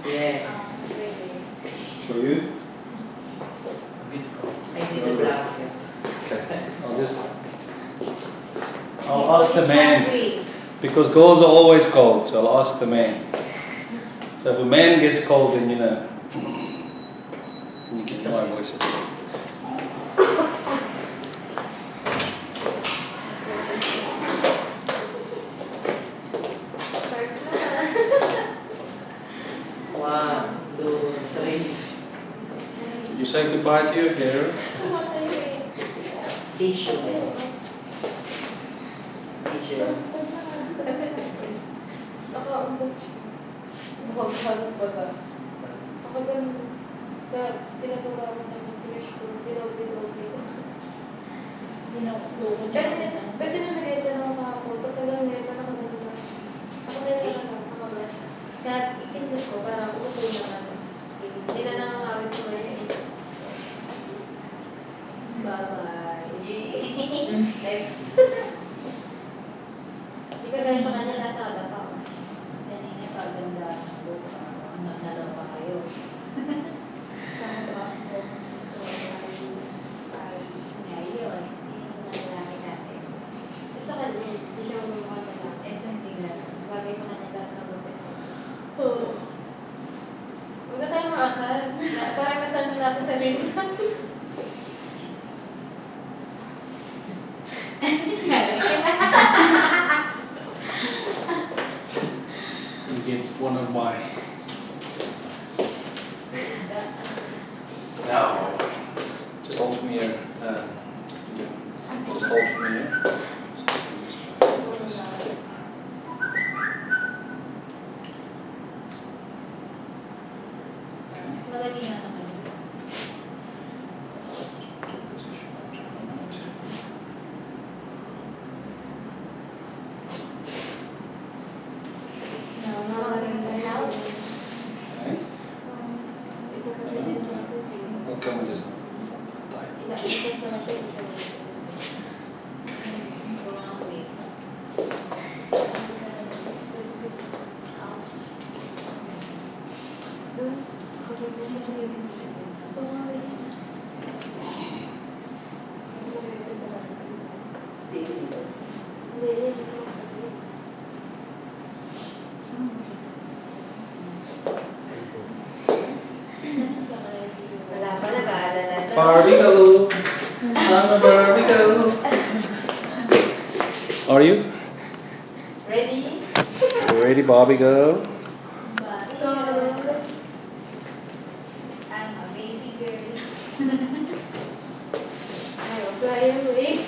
Yes. So you? I see the black. Okay. I'll ask the man. Because girls are always cold, so I'll ask the man. So if a man gets cold, then you know. You can hear my voice. One, two, three. You say goodbye to your hair. Tissue. Tissue. Kasi nalagay ka lang sa ako, pagkalang nalagay ka lang ako. Ako nalagay ka lang ako. Kaya ikindos ko, para ako utoy na namin. Hindi na nakakawit ko ngayon. Bye-bye. Next. Hindi ka gaya sa kanya natala pa. Kanina paganda ko, nalaw pa kayo. Ngayon, yung lalaki natin. Sa kanya, hindi siya umukha na lang. Ito hindi na. Bagay sa kanya lahat ng buti. Oo. Huwag na tayo maasal. Parang kasal mo natin sa sarili natin. You get one of my. Now, just hold from here. Just hold from here. Mas madali nga naman. Okay. We'll come with this one. Wala pa, nag-aalala na. Barbie girl. I'm a Barbie girl. Are you? Ready? Ready, Barbie girl? I'm a baby girl. Ayaw, fly away.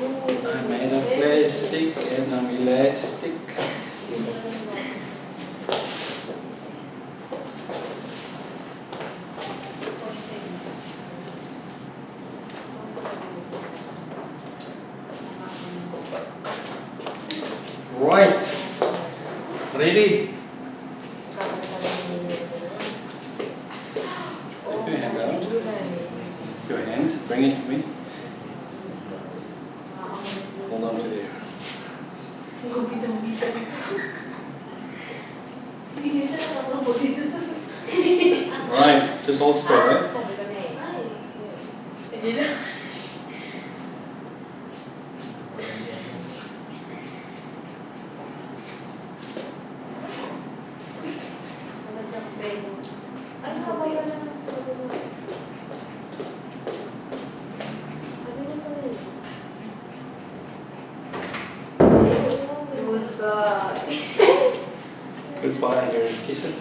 I'm made of plastic and I'm elastic. Right. Ready? Take your hand out. Your hand. Bring it for me. Hold on to there. Right. Just hold still, right? Sabi ko na eh. Ano ka ba yun? Goodbye. Here, kiss it.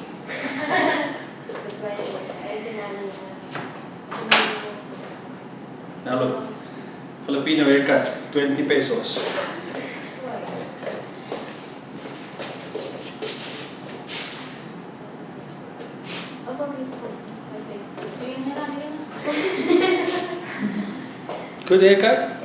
Now look. Filipino haircut. 20 pesos. Good haircut?